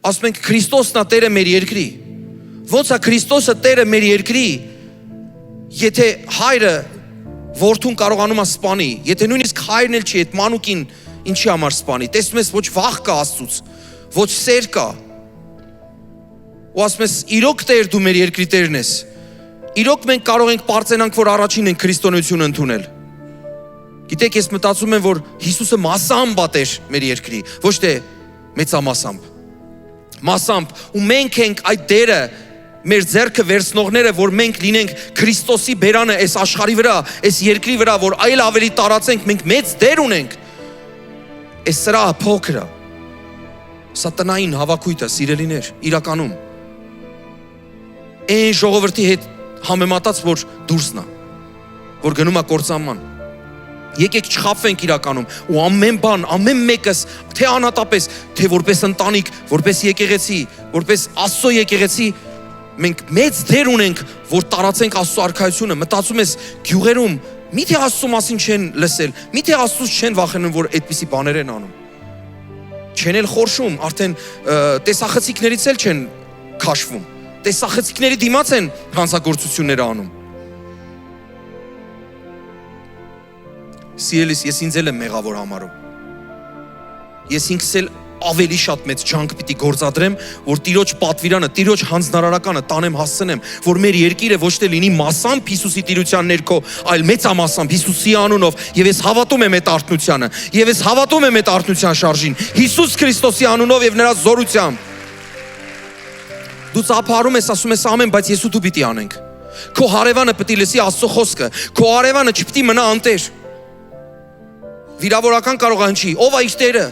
ասում ենք Քրիստոսն է Տերը մեր երկրի։ Ոնց է Քրիստոսը Տերը մեր երկրի, եթե հայրը որդուն կարողանում է սպանի, եթե նույնիսկ հայրն էլ չի, այդ մանուկին ինչի համար սպանի, տեսնում ես ոչ վախ կա Աստծուց, ոչ սեր կա, ու ասում ես իրոք Տեր դու մեր երկրի Տերն ես, իրոք մենք կարող ենք պարծենանք, որ առաջին ենք քրիստոնեություն ընդունել։ Գիտեք, ես մտածում եմ, որ Հիսուսը մասամբ է Տեր մեր երկրի, ոչ թե մեծամասամբ, մասամբ, ու մենք ենք այդ դերը, մեր ձեռքը վերցնողները, որ մենք լինենք Քրիստոսի բերանը այս աշխարհի վրա, այս երկրի վրա, որ այլ ավելի տարածենք, մենք մեծ դեր ունենք։ Այս սրահը փոքր է, սատանային հավաքույթը, սիրելիներ, իրականում այն ժողովրդի հետ համեմատած, որ դուրսն է, որ գնում է կործանման։ Եկեք չխաբվենք իրականում ու ամեն բան, ամեն մեկս, թե անհատապես, թե որպես ընտանիք, որպես եկեղեցի, որպես Աստծո եկեղեցի, մենք մեծ դեր ունենք, որ տարածենք Աստծո արքայությունը։ Մտածում ես գյուղերում, միթե Աստծո մասին չեն լսել, միթե Աստծուց չեն վախենում, որ այդպիսի բաներ են անում։ Չեն էլ խորշում, արդեն տեսախցիկներից էլ չեն քաշվում, տեսախցիկների դիմաց են հանցագործությունները անում։ Սիրելիս, ես ինձ էլ եմ մեղավոր համարում։ Ես ինքս էլ ավելի շատ մեծ ջանք պիտի գործադրեմ, որ Տիրոջ պատվիրանը, Տիրոջ հանձնարարականը տանեմ, հասցնեմ, որ մեր երկիրը ոչ թե լինի մասամբ Հիսուսի տիրության ներքո, այլ մեծամասամբ Հիսուսի անունով, եւ ես հավատում եմ այդ արթնությանը, եւ ես հավատում եմ այդ արթնության շարժին, Հիսուս Քրիստոսի անունով եւ նրա զորությամբ։ Դու ծափարում ես, ասում ես ամեն, բայց ես ու դու պիտի անենք։ Քո հարևանը պիտի լսի Աստծո խոսքը, քո հարևանը չպիտի մնա անտեր։ Վիրավորական կարող է հնչի, ով է իր Տերը։